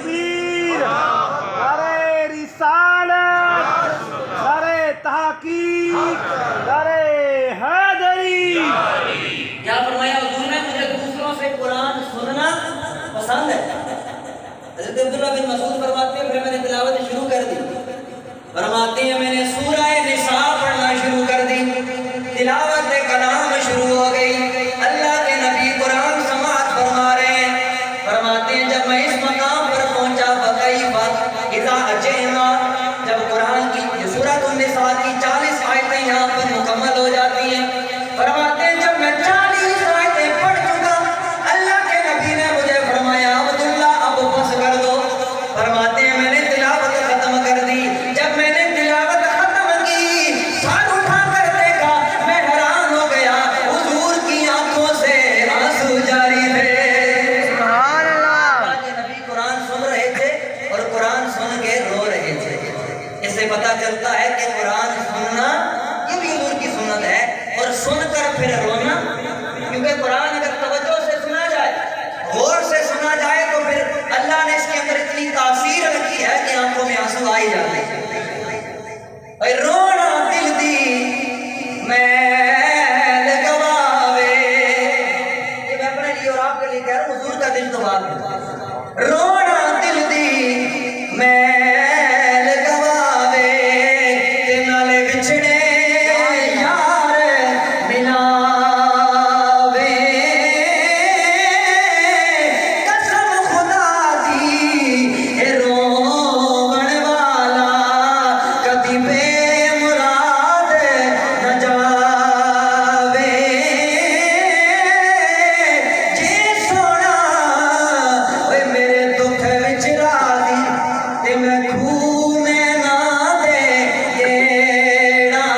تکبیر، نعرہ رسالت، نعرہ تحقیق، نعرہ حیدری۔ کیا فرمایا حضور نے؟ مجھے دوسروں سے قرآن سننا پسند ہے۔ حضرت عبداللہ بن مسعود فرماتے ہیں پھر میں نے تلاوت شروع کر دی۔ فرماتے ہیں میں نے سورہ نساء پڑھنا شروع کر دی، تلاوت کلام شروع ہو گئی، اللہ کے نبی قرآن سماعت فرما رہے ہیں۔ فرماتے ہیں جب میں اس مقام پر پہنچا فَكَيْفَ إِذَا أَتَيْنَا، جب قرآن کی سورۃ النساء کی 40 آیتیں یہاں پر مکمل ہو جاتی ہیں، فرماتے ہیں جب میں 40 آیتیں پڑھ چکا، اللہ کے نبی نے مجھے فرمایا عبداللہ اب بس کر دو۔ فرماتے ہیں میں نے تلاوت ختم کر دی، جب میں نے تلاوت ختم کی سر اٹھا کر دیکھا، میں حیران ہو گیا، حضور کی آنکھوں سے آنسو جاری تھے۔ سبحان اللہ۔ اللہ کے نبی قرآن سن رہے تھے اور قرآن سن کے رو رہے تھے۔ اس سے پتہ چلتا ہے کہ قرآن سننا یہ بھی حضور کی سنت ہے، اور سن کر پھر رونا، کیونکہ قرآن اگر توجہ سے سنا جائے، غور سے سنا جائے تو پھر اللہ نے اس کے اندر اتنی تاثیر رکھی ہے کہ آنکھوں میں آنسو آ ہی جاتے ہیں۔ اے رونا دل دی میل گواوے، یہ میں اپنے لیے اور آپ کے لیے کہہ رہا ہوں، حضور کا دل دبا دے۔ رونا دل دی میل گواوے، تے نالے بچھڑے یار ملاوے، قسم خدا دی اے روون والا کبھی بے مراد نہ جاوے، جے سونا اوے میرے دکھ وچ راضی تے میں کھونے نہ دے گیڑا،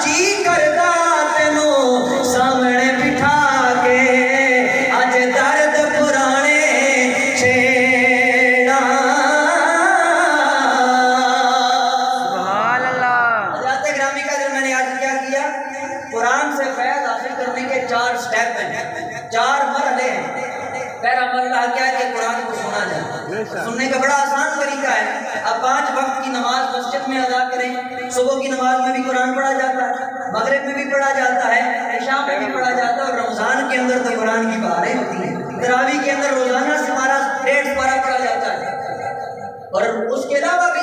جی کردا تینوں سامنے بٹھا کے اج درد پرانے چھیڑا۔ سبحان اللہ۔ حضرات گرامی کا دل میں نے آج کیا کیا؟ قرآن سے فیض حاصل کرنے کے 4 سٹیپ ہیں، 4 مرحلے ہیں۔ پہلا مرحلہ کیا ہے کہ قرآن کو سنا جائے۔ سننے کا بڑا آسان طریقہ ہے، اب 5 وقت کی نماز مسجد میں ادا کریں، صبح کی نماز میں بھی قرآن پڑھا جاتا ہے، مغرب میں بھی پڑھا جاتا ہے، عشاء میں بھی پڑھا جاتا ہے، اور رمضان کے اندر تو قرآن کی بہاریں ہوتی ہیں۔ تراویح کے اندر روزانہ سپارہ 1.5 سپارہ پڑھا جاتا ہے، اور اس کے علاوہ بھی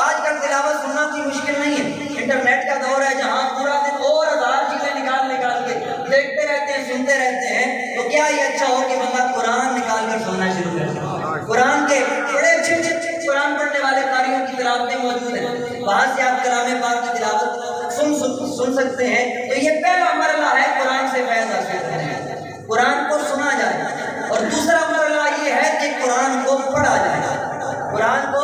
آج کل تلاوت سننا کوئی مشکل نہیں ہے۔ انٹرنیٹ کا دور ہے جہاں پورا دن اور 1000 چیزیں نکال کے دیکھتے رہتے ہیں، سنتے رہتے ہیں، تو کیا یہ اچھا ہو کہ بندہ قرآن نکال کر سننا شروع کر دے۔ قرآن کے بڑے اچھے قرآن پڑھنے والے قاریوں کی تلاوتیں موجود ہیں، وہاں سے آپ کلام پاک کی تلاوت سن سکتے ہیں۔ تو یہ پہلا مرحلہ ہے قرآن سے فیض حاصل کرنے کا، قرآن کو سنا جائے، اور دوسرا مرحلہ یہ ہے کہ قرآن کو پڑھا جائے، قرآن کو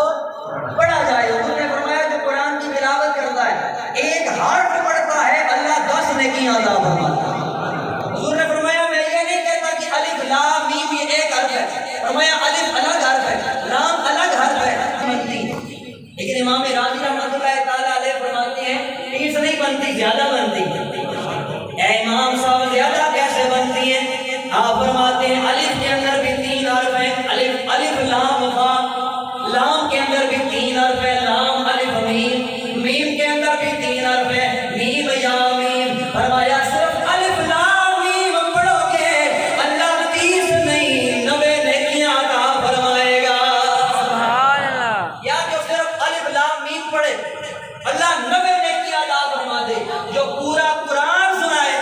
پڑھا جائے۔ حضور نے فرمایا جو قرآن کی تلاوت کرتا ہے، ایک حرف پڑھتا ہے، اللہ 10 نیکیاں عطا فرماتا ہے۔ حضور نے فرمایا میں یہ نہیں کہتا کہ الف لام میم یہ ایک حرف ہے، فرمایا الف الگ حرف ہے، لام الگ حرف ہے، لیکن امام راضی رحمۃ اللہ تعالیٰ علیہ فرماتے ہیں 30 نہیں بنتی، زیادہ بنتی ہے۔ اے امام صاحب زیادہ کیسے بنتی ہیں؟ آپ فرماتے ہیں الف کے اندر بھی 3 حرف ہیں، الف لام فا، لام کے اندر بھی 3 حرف ہے، لام الف میم، میم کے اندر بھی 3 حرف ہے، میم یا میم۔ فرمایا صرف الف لام میم پڑھو گے اللہ 30 نہیں 90 نیکیاں عطا فرمائے گا۔ سبحان اللہ۔ یا جو صرف الف لام میم پڑھے اللہ 90 نیکیاں عطا فرما دے، جو پورا قرآن سنائے،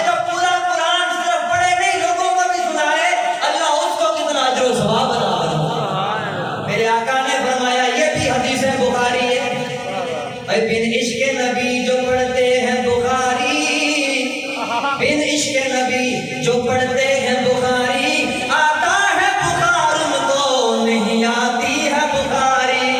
جو پورا قرآن صرف پڑھے نہیں لوگوں کو بھی سنائے، اللہ اس کو کتنا اجر و ثواب عطا فرمائے۔ میرے آقا نے فرمایا یہ بھی حدیث بخاری ہے، اے بن عشق نبی جو پڑھتے ہیں بخاری، بن عشق نبی جو پڑھتے ہیں بخاری، آتا ہے بخار ان کو نہیں آتی ہے بخاری۔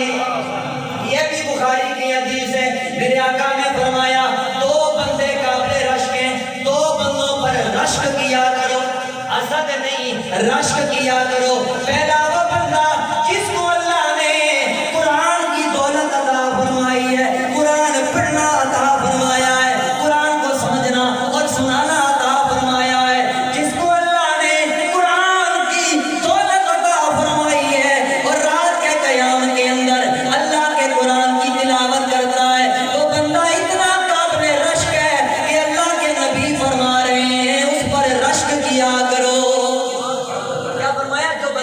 یہ بھی بخاری کی حدیث ہے۔ میرے آقا نے فرمایا 2 بندے قابل رشک ہیں، 2 بندوں پر رشک کیا کرو، حسد نہیں رشک کیا کرو۔ پہلا وہ بندہ جس کو اللہ نے قرآن کی دولت عطا فرمائی ہے، قرآن پڑھنا عطا فرمایا ہے، قرآن کو سمجھنا اور سنانا عطا فرمایا ہے، جس کو اللہ نے قرآن کی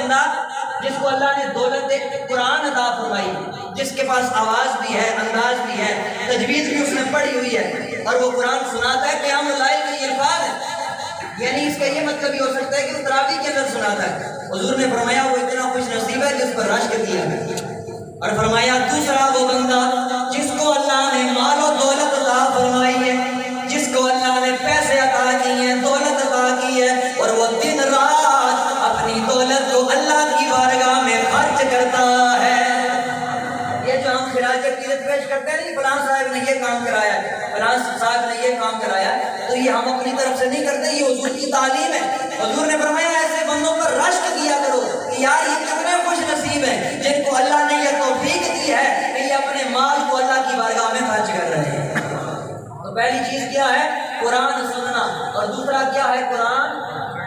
بندہ جس کو اللہ نے دولت قرآن عطا فرمائی، جس کے پاس آواز بھی ہے، انداز بھی ہے، تجوید بھی اس نے پڑھی ہوئی ہے، اور وہ قرآن سناتا ہے، قیام الليل کا یہ الفاظ ہے، یعنی اس کا یہ مطلب بھی ہو سکتا ہے کہ وہ تراویح کے اندر سناتا ہے۔ حضور نے فرمایا وہ اتنا خوش نصیب ہے جس پر رشک کیا ہے، اور فرمایا دوسرا وہ بندہ جس کو اللہ نے مال و دولت عطا فرمائی ہے، جس کو اللہ نے پیسے عطا کی ہیں، دولت عطا کی ہے، اور وہ دن رات اپنی دولت کو اللہ کی بارگاہ میں خرچ کرتا ہے۔ یہ جو ہم خراج عقیدت پیش کرتے ہیں، فلاں صاحب نے یہ کام کرایا ہے، فلاں صاحب نے یہ کام کرایا ہے، تو یہ ہم اپنی طرف سے نہیں کرتے، یہ حضور کی تعلیم ہے۔ حضور نے فرمایا ایسے بندوں پر رشک کیا کرو کہ یار یہ کتنے خوش نصیب ہیں جن کو اللہ نے یہ توفیق دی ہے کہ یہ اپنے مال کو اللہ کی بارگاہ میں خرچ کر رہے ہیں۔ تو پہلی چیز کیا ہے؟ قرآن سننا، اور دوسرا کیا ہے؟ قرآن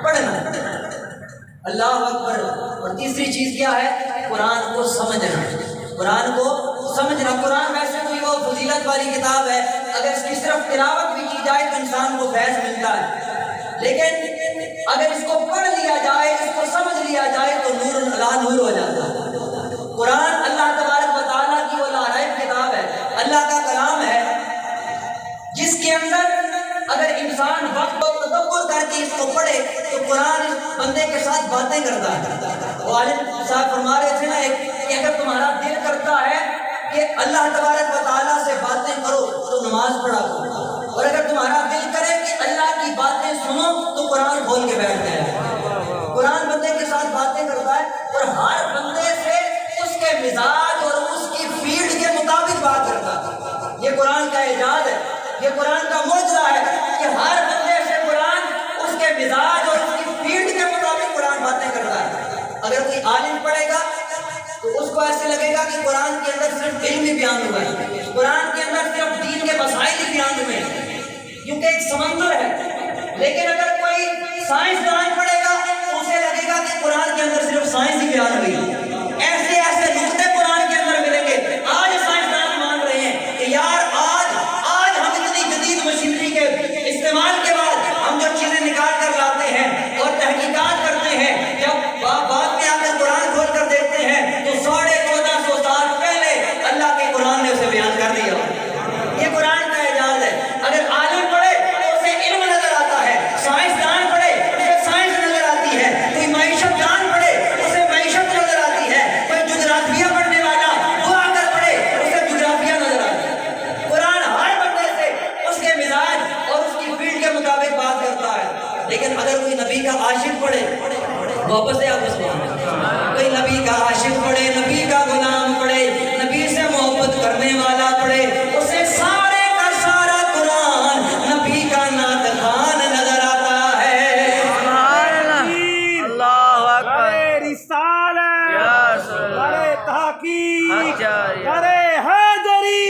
پڑھنا، اللہ اکبر۔ اور تیسری چیز کیا ہے؟ قرآن کو سمجھنا، قرآن کو سمجھنا۔ قرآن ویسے کوئی وہ فضیلت والی کتاب ہے، اگر اس کی صرف تلاوت بھی کی جائے تو انسان کو فیض ملتا ہے، لیکن اگر اس کو پڑھ لیا جائے، اس کو سمجھ لیا جائے تو نور اللہ نور ہو جاتا ہے۔ قرآن اللہ تبارک و تعالیٰ کی وہ لاریب کتاب ہے، اللہ کا کلام ہے، جس کے اندر اگر انسان وقت و تدبر کر کے اس کو پڑھے تو قرآن اس بندے کے ساتھ باتیں کرتا ہے۔ والد صاحب فرما رہے تھے نا کہ اگر تمہارا دل کرتا ہے کہ اللہ تبارک و تعالیٰ سے باتیں کرو تو نماز پڑھا کرو، اور اگر تمہارا دل کرے کہ اللہ کی باتیں سنو تو قرآن کھول کے بیٹھ جائے۔ قرآن بندے کے ساتھ باتیں کرتا ہے، اور ہر بندے سے اس کے مزاج اور اس کی فیلڈ کے مطابق بات کرتا ہے۔ یہ قرآن کا اعجاز ہے، یہ قرآن کا معجزہ ہے کہ ہر بندے سے قرآن اس کے مزاج اور اس کی فیلڈ کے مطابق قرآن باتیں کرتا ہے۔ اگر کوئی عالم پڑھے گا تو اس کو ایسے لگے گا کہ قرآن کے اندر صرف علم ہی بیان ہوا ہے، قرآن کے اندر صرف دین کے مسائل ہی بیان ہوئے ہیں، کیونکہ ایک سمندر ہے۔ لیکن اگر کوئی سائنسدان پڑھے گا تو اسے لگے گا کہ قرآن کے اندر صرف سائنس ہی بیان ہوئی ہے، ایسے ایسے نقطے قرآن کے اندر ملیں گے۔ آج سائنسدان مان رہے ہیں کہ یار آج ہم اتنی جدید مشینری کے استعمال کے بعد ہم جو چیزیں نکال کر لاتے ہیں اور تحقیقات کرتے ہیں، جب بعد میں آ کر قرآن کھول کر دیکھتے ہیں تو 1450 سال پہلے اللہ کے قرآن نے اسے بیان کر دیا۔ یہ قرآن کا اعجاز ہے۔ اگر عالم پڑھے تو اسے علم نظر آتا ہے، سائنسدان پڑھے اسے سائنس نظر آتی ہے، کوئی معیشت دان پڑھے اسے معیشت نظر آتی ہے، کوئی جغرافیہ پڑھنے والا وہ آ کر پڑھے اسے جغرافیہ نظر آتی ہے۔ قرآن ہر بندے سے اس کے مزاج اور اس کی فیلڈ کے مطابق بات کرتا ہے۔ لیکن اگر کوئی نبی کا عاشق پڑھے، واپس سے آپ کوئی نبی کا عاشق پڑھے، نبی کا غلام پڑھے، نبی سے محبت کرنے والا پڑھے، اسے سارے کا سارا قرآن نبی کا نعت خوان نظر آتا ہے۔ سبحان اللہ، اللہ اکبر، نعرے رسالت، یا رسول اللہ، نعرے تحقیق، حق جاری، نعرے حیدری۔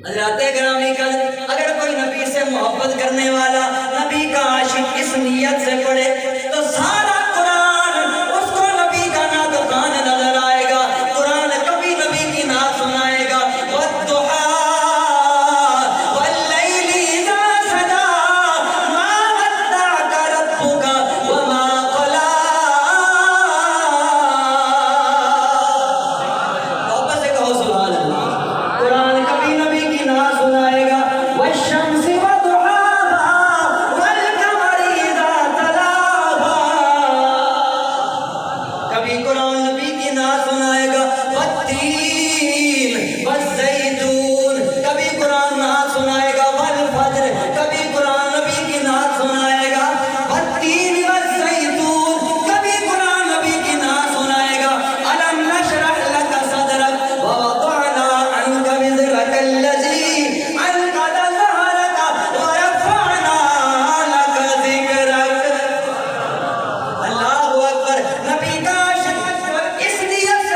حضرات گرامی قدر، اگر کوئی نبی سے محبت کرنے والا، نبی کا عاشق اس نیت سے پڑھے تو سارا قرآن اس کو نبی کا نعت خوان نظر آئے گا۔ قرآن کبھی نبی کی نعت سنائے گا، والضحیٰ واللیل اذا سجا ما ودعک ربک وما قلی۔ واپس سے کہو سبحان اللہ۔ قرآن کبھی نبی کی نعت سنائے گا، والشمس وضحاہا والقمر اذا تلاہا۔ کبھی قرآن نبی کی نعت سنائے گا، والتین والزیتون۔ کبھی قرآن نعت سنائے گا، والفجر۔ کبھی قرآن نبی کی نعت سنائے گا، والتین والزیتون۔ کبھی قرآن نبی کی نعت سنائے گا، الم نشرح لک صدرک ووضعنا عنک وزرک الذی انقض ظہرک ورفعنا لک ذکرک۔ اللہ اکبر۔ نبی کا عاشق اس نیت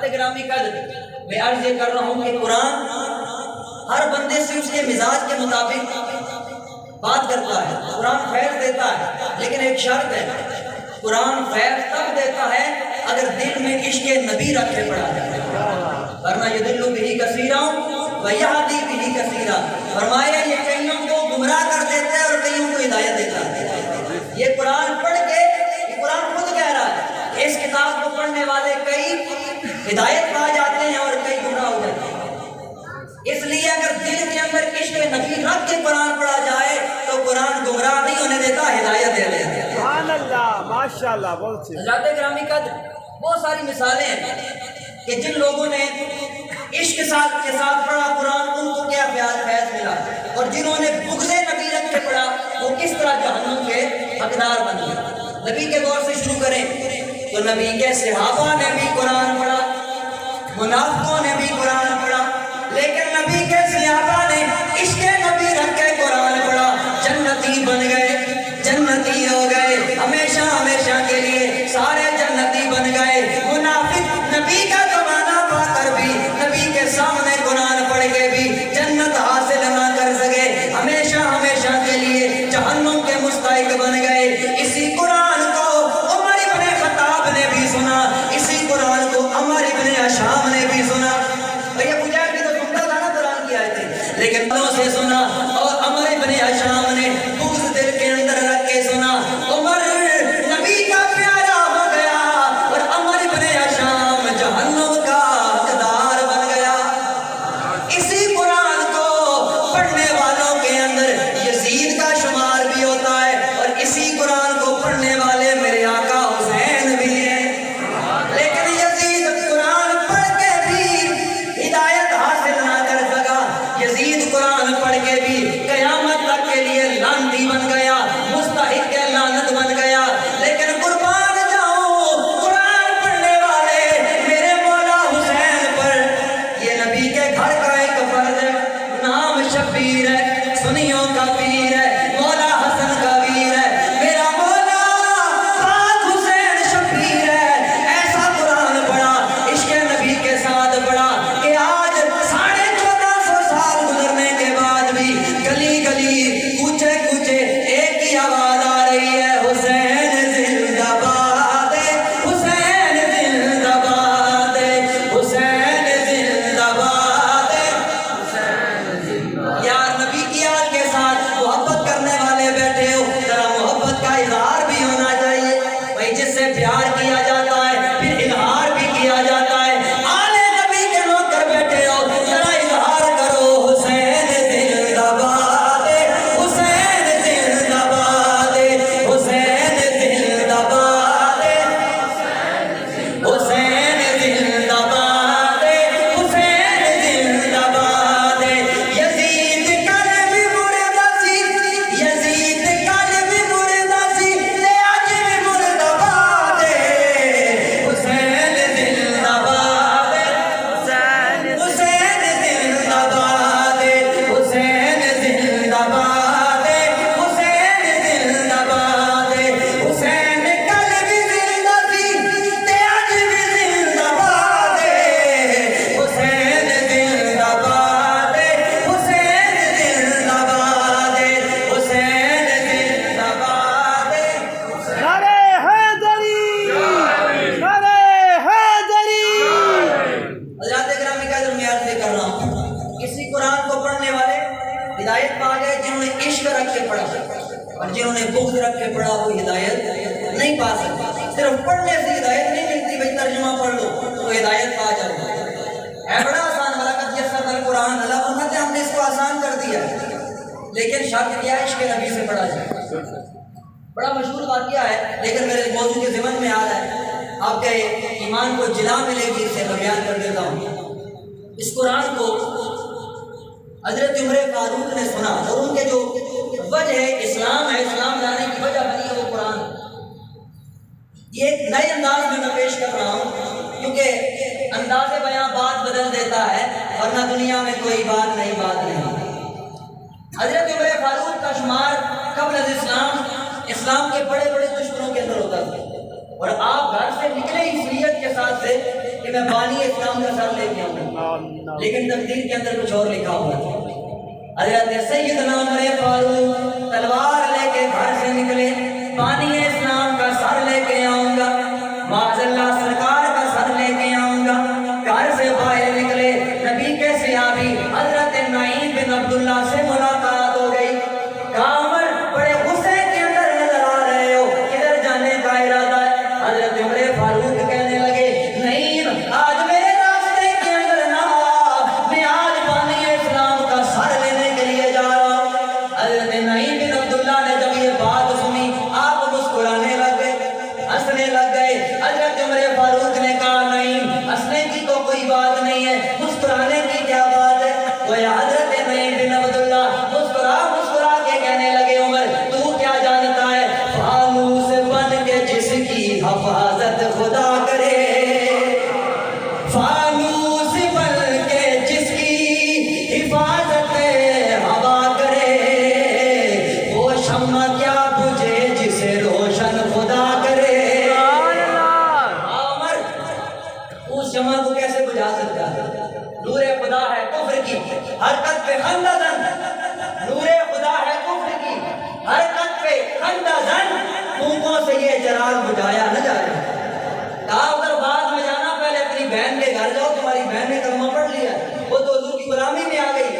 حضرات گرامی قدر، میں عرض یہ کر رہا ہوں کہ قرآن ہر بندے سے اس کے مزاج کے مطابق بات کرتا ہے، قرآن فیض دیتا ہے، لیکن ایک شرط ہے، قرآن فیض تب دیتا ہے اگر دل میں عشق نبی رکھے پڑا جائے، ورنہ یضل بہ کثیرا ویہدی بہ کثیرا، فرمایا یہ کئیوں کو گمراہ کر دیتا ہے اور کئیوں کو ہدایت دیتا ہے۔ یہ قرآن پڑھ کے، یہ قرآن خود کہہ رہا ہے، اس کتاب کو پڑھنے والے کئی ہدایت پا جاتے ہیں اور کئی گمراہ ہو جاتے ہیں۔ اس لیے اگر دل کے اندر عشق نبی رکھ کے قرآن پڑھا جائے تو قرآن گمراہ نہیں ہونے دیتا، ہدایت دے دیتا ہے۔ سبحان اللہ، ماشاءاللہ، بہت سے حضرات گرامی قدر، بہت ساری مثالیں ہیں کہ جن لوگوں نے عشق کے ساتھ پڑھا قرآن، ان کو کیا فیض ملا، اور جنہوں نے بغض نبی رکھ کے پڑھا وہ کس طرح جہنم کے حقدار بن گئے۔ نبی کے دور سے شروع کریں تو نبی کے صحابہ نے بھی قرآن پڑھا، منافقوں نے بھی قرآن پڑھا، لیکن نبی کے صحابہ نے عشق نبی رکھ کے قرآن پڑھا، جنتی بن گئے، جنتی ہو گئے، ہمیشہ ہمیشہ کے لیے سارے جنتی بن گئے۔ منافق نبی کا زمانہ پا کر بھی، نبی کے سامنے قرآن پڑھ کے بھی جنت حاصل نہ کر سکے، ہمیشہ ہمیشہ کے لیے جہنم کے مستحق بن گئے۔ اسی قرآن کو عمر ابن خطاب نے بھی سنا، اسی قرآن کو عمر ابن ہشام نے بھی سنا۔ بھئی ابو جہل بھی تو سنتا تھا نا قرآن کی آیتیں، لیکن دلوں سے سنا، اور عمر ابن ہشام نے بغض دل کے اندر رکھ کے سنا۔ عمر نبی کا پیارا ہو گیا اور عمر ابن ہشام جہنم کا حقدار بن گیا۔ اسی قرآن کو پڑھنے والوں کے اندر یزید کا شمار بھی ہوتا ہے، اور اسی قرآن کو پڑھنے والے میرے آقا حسین بھی ہیں، لیکن یزید قرآن پڑھ کے بھی ہدایت حاصل نہ کر سکا۔ یزید قرآن پڑھ کے بھی قیامت تک کے لیے لعنتی بن گیا، مستحق لعنت بن گیا۔ لیکن قربان جاؤں قرآن پڑھنے والے میرے مولا حسین پر، یہ نبی کے گھر کا ایک فرد ہے، نام شبیر ہے، سنیوں کا پیر ہے، مولا حسن کا ویر ہے، میرا مولا پاک حسین شبیر ہے۔ ایسا قرآن پڑھا، عشق نبی کے ساتھ پڑھا کہ آج 1450 سال گزرنے کے بعد بھی گلی گلی کوچے کوچے ایک ہی آواز آ رہی ہے، حسین زندہ باد، حسین زندہ باد، حسین زندہ باد۔ یار نبی کی آل کے ساتھ محبت کرنے والے بیٹھے ہو، ذرا محبت کا اظہار بھی ہونا چاہیے۔ بھائی جس سے پیار کیا جاتا ہے پھر اظہار بھی کیا جاتا ہے۔ آل نبی کے نوکر بیٹھے ہو، ذرا اظہار کرو، حسین زندہ باد، حسین زندہ باد، حسین زندہ باد، حسین زندہ باد، حسین زندہ باد۔ یزید کل بھی مردہ سی، یزید کل بھی مردہ سی، تے اج بھی مردہ باد، حسین زندہ باد، حسین زندہ باد، حسین زندہ باد، حسین زندہ باد۔ حسین کل بھی زندہ سی تے اج بھی زندہ باد، حسین زندہ باد، حسین زندہ باد، حسین زندہ باد۔ نعرہ حیدری، نعرہ حیدری۔ حضرات گرامی قدر، میں عرض کر رہا ہوں اسی قرآن کو پڑھنے والے ہدایت پا گئے جنہوں نے عشق رکھ کے پڑھا، اور جنہوں نے بغض رکھ کے پڑھا وہ ہدایت نہیں پا سکتے۔ صرف پڑھنے سے ہدایت نہیں ملتی، بھائی ترجمہ پڑھ لو تو ہدایت پا جاؤ۔ ہے بڑا آسان، وَلَقَدْ يَسَّرْنَا الْقُرْآنَ، اللہ فرماتے ہیں ہم نے اس کو آسان کر دیا، لیکن شرط کیا ہے؟ عشق نبی سے پڑھا جائے۔ بڑا مشہور واقعہ ہے، لیکن میرے موضوع کے ذمن میں آ رہا ہے، آپ کے ایمان کو جلا ملے گی، اسے میں بیان کر دیتا ہوں۔ اس قرآن کو حضرت عمر فاروق نے سنا، اور ان کے جو وجہ اسلام ہے، اسلام لانے کی وجہ بنی ہے وہ قرآن۔ یہ ایک نئے انداز میں پیش کر رہا ہوں، کیونکہ انداز بیان بات بدل دیتا ہے، ورنہ دنیا میں کوئی بات نہیں۔ حضرت عمر فاروق کا شمار قبل از اسلام کے بڑے بڑے دشمنوں کے اندر ہوتا تھا، اور آپ گھر سے نکلے اس نیت کے ساتھ سے کہ میں بانی اسلام کا سر لے کے آؤں، لیکن تقدیر کے اندر کچھ اور لکھا ہوا تھا۔ حضرت سیدنا عمر فاروق تلوار لے کے گھر سے نکلے، بانی اسلام کا سر لے کے آؤں گا، معاذ اللہ سرکار کا سر لے کے آؤں گا۔ گھر سے باہر نکلے، نبی کے صحابی حضرت نعیم بن عبداللہ سے ملاقات ہو گئی۔ کہا عمر بڑے غصے کے اندر نظر آ رہے ہو، کدھر جانے کا ارادہ ہے؟ حضرت عمر فاروق کہنے لگے نعیم آج میرے راستے کے اندر نہ آ، میں آج بانی اسلام کا سر لینے کے لیے جا رہا ہوں۔ حضرت نعیم بن عبداللہ نے جب یہ بات سنی آپ مسکرانے لگ گئے، ہنسنے لگ گئے۔ حضرت عمر فاروق نے کہا نعیم ہنسنے کی تو کوئی بات نہیں ہے، مسکرانے کی کیا بات ہے؟ وہ حضرت نعیم بن عبداللہ مسکرا مسکرا کے کہنے لگے عمر تو کیا جانتا ہے فانوس بن کے جس کی حفاظت خدا کرے، فانوس بن کے جس کی حفاظت ہوا کرے، وہ شمع کیا بجھے جسے روشن خدا کرے۔ عمر اس شمع کو کیسے بجھا سکتا ہے؟ نور خدا ہے کفر کی حرکت پہ خندہ زن، نور خدا ہے کفر کی حرکت پہ خندہ زن، پھونکوں سے یہ چراغ بجھایا نہ جائے۔ کہا اگر بعد میں جانا پہلے اپنی بہن کے گھر جاؤ، تمہاری بہن نے کلمہ پڑھ لیا، وہ تو حضور کی غلامی میں آ گئی۔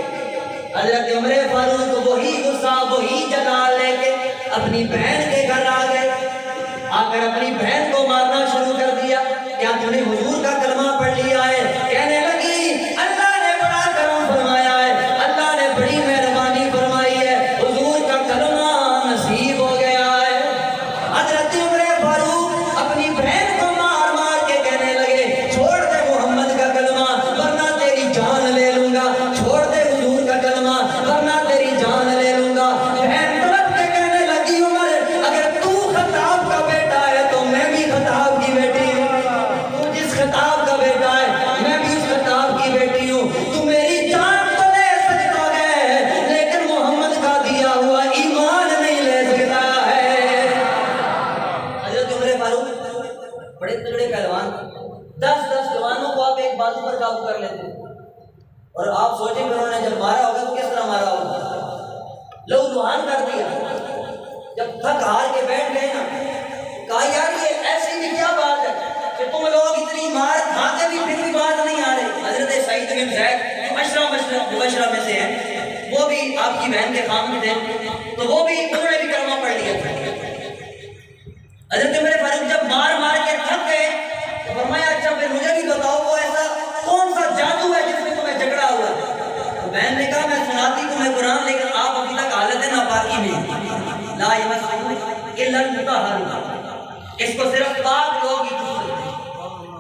حضرت عمر فاروق وہی غصہ وہی جلال لے کے اپنی بہن کے گھر آ گئے، آ کر اپنی بہن کو مارنا شروع کر دیا۔ کیا تم نے حضور کا کلمہ پڑھ لیا ہے؟ کہنے لگی اللہ نے بڑا کرم فرمایا ہے، اللہ نے بڑی مہربانی فرمائی ہے، حضور کا کلمہ نصیب ہو گیا ہے۔ حضرت عمر فاروق اپنی بہن کو مار مار کے کہنے لگے چھوڑ دے محمد کا کلمہ ورنہ تیری جان لے لوں گا، چھوڑ دے حضور کا کلمہ ورنہ تیری جان لے لوں گا۔ بہن تڑپ کے کہنے لگی عمر اگر تو خطاب کا بیٹا ہے تو میں بھی خطاب کی بیٹی ہوں، تو جس خطاب کا بیٹا ہے میں بھی اس خطاب کی بیٹی ہوں، تو میری جان تو لے سکتا ہے لیکن محمد کا دیا ہوا ایمان نہیں لے سکتا ہے۔ حضرت عمر فاروق بڑے تگڑے پہلوان، 10 جوانوں کو آپ ایک بازو پر قابو کر لیتے ہیں، اور آپ سوچیں کہ انہوں نے جب مارا ہوگا تو کس طرح مارا ہوگا؟ لو لوہان کر دیا۔ جب تھک ہار کے بیٹھ گئے نا، کہا یار یہ ایسی بھی کیا بات ہے کہ تم لوگ اتنی مار کھاتے بھی پھر بھی بات نہیں آ رہی۔ حضرت سعید بن زید جو مبشرہ میں سے ہیں، وہ بھی آپ کی بہن کے خامن تھے، تو وہ بھی انہوں نے بھی کلمہ پڑھ لیا تھا۔ حضرت عمر فاروق جب مار مار کے تھک گئے تو فرمایا اچھا پھر مجھے بھی بتاؤ وہ ایسا کون سا جادو ہے جس میں تمہیں جھگڑا ہوا؟ تو بہن نے کہا میں سناتی تمہیں قرآن لیکن آپ ابھی تک حالت ہے ناپاکی میں، لا یمسہ الا المطہرون، اس کو صرف پاک لوگ ہی چھو سکتے ہیں۔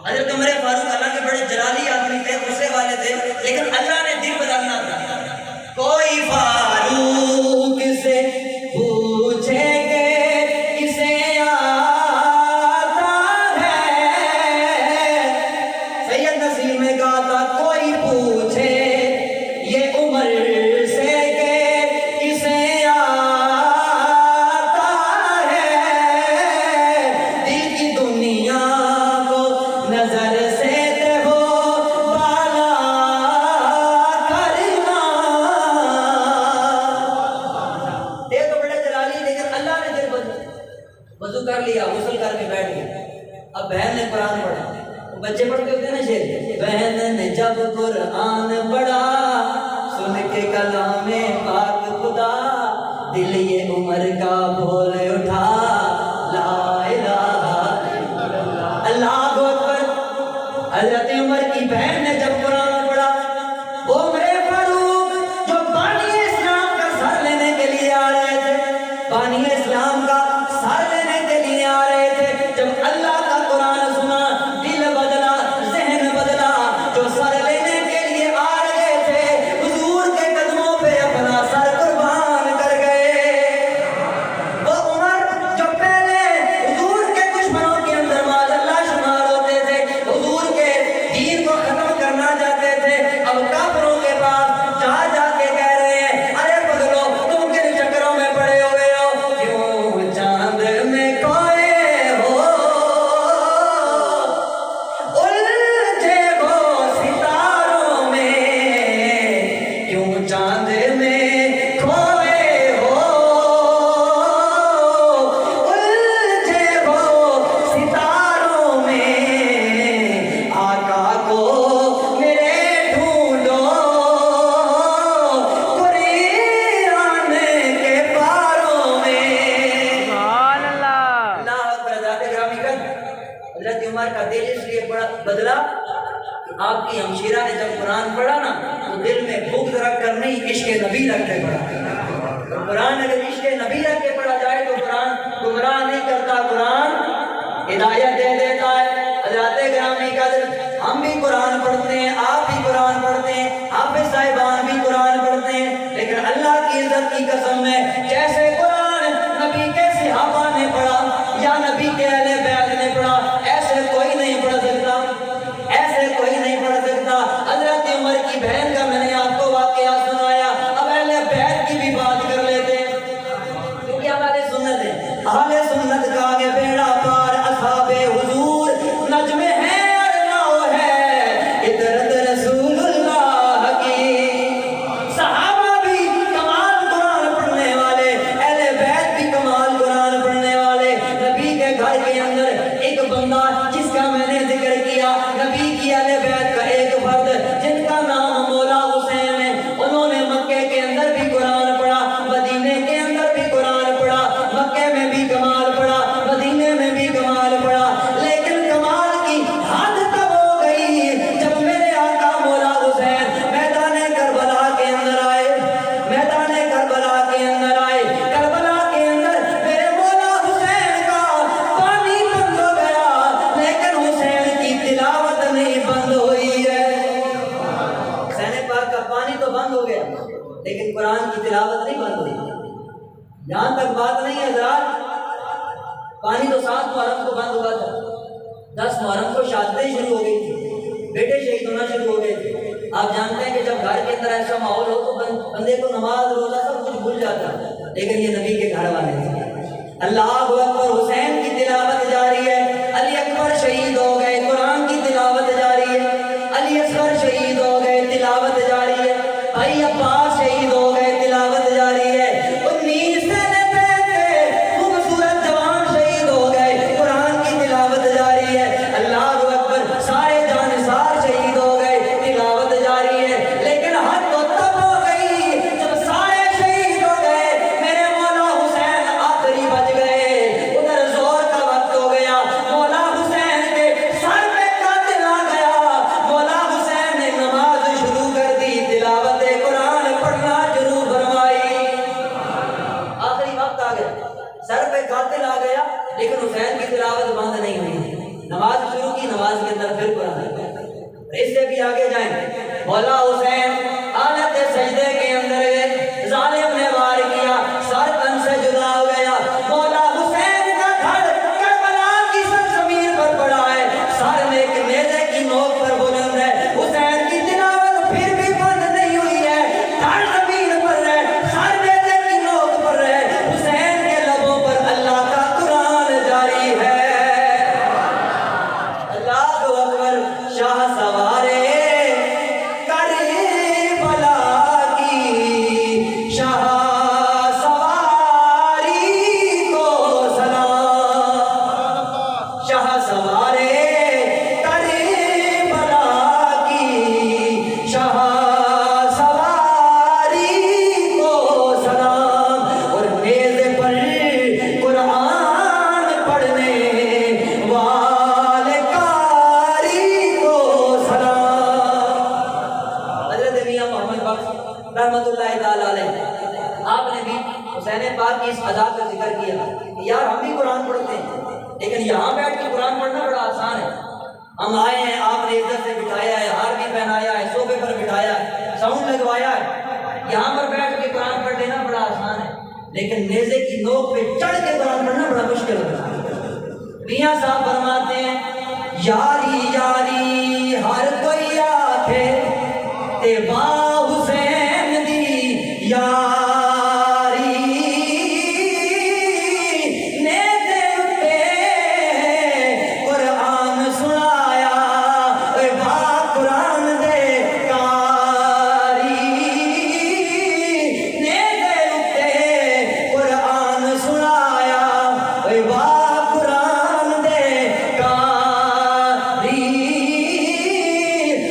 حضرت عمر فاروق اللہ کے بڑے جلالی آدمی تھے، غصے والے تھے، لیکن اللہ نے دل بدلنا تھا۔ کوئی فاروق سے پوچھے کہ کسے آتا ہے، سید نسیم نے کہا تھا کوئی پوچھے یہ عمر سے کہ کسے آتا ہے، دل کی دنیا کو نظر سے ہو بالا کرنا۔ یہ تو بڑے جلالی، لیکن اللہ نے دل وضو کر لیا، غسل کر کے بیٹھ گیا۔ اب بہن نے قرآن پڑھا، بچے پڑھتے ہوتے ہیں نا شعر، بہن نے جب قرآن پڑھا سن کے کلام پاک خدا، دل یہ عمر کا بول اٹھا لا الہ الا اللہ، اللہ اکبر۔ حضرت عمر کی بہن نے جب قرآن پڑھا، وہ عمر فاروق جو بانی اسلام کا سر لینے کے لیے آ رہے تھے، بانی اسلام کا سر لینے کے لیے آ رہے تھے، جب اللہ کا قرآن سنا دل بدلا، ذہن بدلا، جو سر لینے کے لیے آ رہے تھے حضور کے قدموں پہ اپنا سر قربان کر گئے۔ وہ عمر آپ کی ہمشیرہ نے جب قرآن پڑھا نا تو دل میں بغض رکھ کر نہیں عشق نبی رکھ کے پڑھا. قرآن اگر عشق نبی رکھ کے پڑھا جائے تو قرآن گمراہ نہیں کرتا, قرآن ہدایت دے دیتا ہے. حضرات گرامی قدر, ہم بھی قرآن پڑھتے ہیں, آپ بھی قرآن پڑھتے ہیں, حافظ صاحبان بھی قرآن پڑھتے ہیں, لیکن اللہ کی عزت کی قسم ہے جیسے قرآن نبی کے صحابہ نے پڑھا یا نبی کے اہل بیت نے پڑھا ایسے کوئی نہیں پڑھ سکتا, ایسے کوئی نہیں پڑھ سکتا. حضرت عمر کی بہن کا میں نے آپ کو واقعہ سنایا, اب اہل بیت کی بھی بات کر لیتے ہیں کیونکہ ہم اہل سنت ہیں. اہل سنت کا آگے بیڑا پار اصحاب حضور نجم ہے ارناؤ ہے عطرت رسول اللہ کی. صحابہ بھی کمال قرآن پڑھنے والے, اہل بیت بھی کمال قرآن پڑھنے والے. نبی کے گھر کے اندر ایک بندہ جس کا میں نے ذکر کیا, نبی کی اہل بیت کا ایک فرد جن کا نام مولا حسین ہے, انہوں نے مکے کے اندر بھی قرآن پڑھا, مدینے کے اندر بھی قرآن پڑھا, مکے میں بھی کمال پڑھا, مدینے میں بھی کمال پڑھا. لیکن کمال کی حد تب ہو گئی جب میرے آقا مولا حسین میدان کربلا کے اندر آئے, میدان کربلا کے اندر آئے. کربلا کے اندر میرے مولا حسین کا پانی بند ہو گیا, لیکن حسین کی تلاوت نہیں بند ہوئی ہے. حسین پاک کا پانی تو بند ہو گیا لیکن قرآن کی تلاوت نہیں بند ہوئی. یہاں تک بات نہیں ہے حضرات, پانی تو 7 محرم کو بند ہوا تھا, 10 محرم کو شہادتیں شروع ہو گئی تھی, بیٹے شہید ہونا شروع ہو گئے تھے. آپ جانتے ہیں کہ جب گھر کے اندر ایسا ماحول ہو تو بندے کو نماز روزہ سب کچھ بھول جاتا ہے, لیکن یہ نبی کے گھر والے تھے. اللہ اکبر, حسین کی تلاوت جاری ہے, علی اکبر شہید ہو گئے, قرآن کی تلاوت جاری ہے, علی اصغر شہید ہو گئے, تلاوت جاری ہے, بھائی عباس شہید ہو گئے, تلاوت جاری ہے. 19 سال پہلے خوبصورت جوان شہید ہو گئے, قرآن کی تلاوت جاری ہے. اللہ اکبر, سارے جانثار شہید ہو گئے, تلاوت جاری ہے. لیکن حد تو تب ہو گئی جب سارے شہید ہو گئے, میرے مولا حسین آخری بچ گئے. ادھر زور کا وقت ہو گیا, مولا حسین کے سر پہ قاتل آ گیا. مولا حسین نے نماز شروع کر دی, تلاوت قرآن پڑھنا شروع فرمائی. آخری وقت آ گیا, سر پہ قاتل آ گیا, لیکن حسین کی تلاوت بند نہیں ہوئی. نماز شروع کی, نماز کے اندر پھر قرآن. اس سے بھی آگے جائیں, مولا حسین حالت سجدے کے اندر گئے, ظالم نے وار کیا, سر تن سے جدا ہو گیا. مولا حسین کا گھر کربلا کی سرزمین پر پڑا ہے, سر ایک نیزے کی نوک پر بلند ہے. حسین کی تلاوت پھر بھی بند نہیں ہوئی ہے, گھر زمین پر ہے, سر نیزے کی نوک پر ہے, حسین کے لبوں پر اللہ کا قرآن جاری ہے. اللہ اکبر, شاہ سوارے کربلا کی, شاہ سواری کو سلام. شاہ سوارے کربلا کی, شاہ سواری کو سلام. اور نیزے پر قرآن پڑھنے والے قاری کو سلام. حضرت میاں محمد بخش رحمت اللہ تعالی علیہ, آپ نے بھی حسین پاک کی اس ادا کا ذکر کیا کہ یار ہم بھی قرآن پڑھتے ہیں, لیکن یہاں بیٹھ کے قرآن پڑھنا بڑا آسان ہے. ہم آئے ہیں, آپ نے عزت سے بٹھایا ہے, ہار بھی پہنایا ہے, صوفے پر بٹھایا ہے, ساؤنڈ لگوایا ہے, یہاں پر بیٹھ کے قرآن پڑھ لینا بڑا آسان ہے. لیکن نیزے کی نوک پہ چڑھ کے قرآن پڑھنا بڑا مشکل ہوتا ہے. میاں صاحب فرماتے ہیں, یاری یاری ہر کوئی آکھے تے با حسین دی یاری, نیزے اتے قرآن سنایا, اے با قرآن دے کاری. نیزے اتے قرآن سنایا, اے با قرآن دے کاری.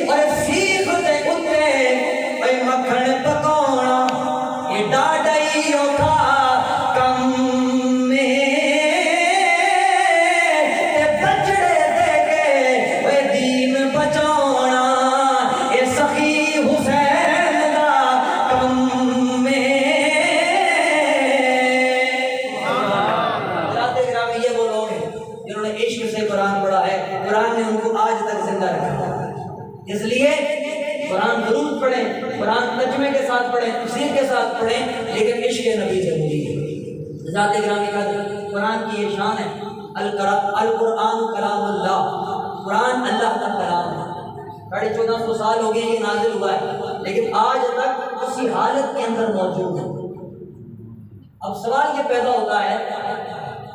اور سیخ دے اتے اے مکھن پکونا, اے ڈاڈائی اوکھا کم میں, تے بچڑے دے کے اے دین بچاونا. ترجمے کے ساتھ پڑھیں، تفسیر کے ساتھ پڑھیں، لیکن عشق نبی ضروری ہے۔ ذات گرامی کا قرآن کی یہ شان ہے، القرآن کلام اللہ، قرآن اللہ کا کلام ہے۔ 1450 سال ہو گئے یہ نازل ہوا ہے، لیکن آج تک اسی حالت کے اندر موجود ہے۔ اب سوال یہ پیدا ہوتا ہے،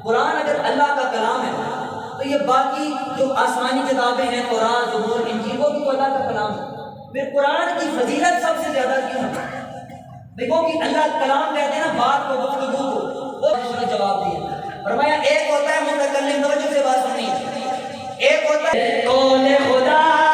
قرآن اگر اللہ کا کلام ہے تو یہ باقی جو آسمانی کتابیں ہیں، قرآن، زبور، انجیل، وہ بھی تو اللہ کا کلام ہے، پھر قرآن کی فضیلت سب سے زیادہ کیوں ہے؟ دیکھو کہ اللہ کلام کہتے ہیں نا بات کو، گفتگو کو، وہ اس نے جواب دیا، فرمایا ایک ہوتا ہے متکلم، توجہ سے بات سنیے، ایک ہوتا ہے قول خدا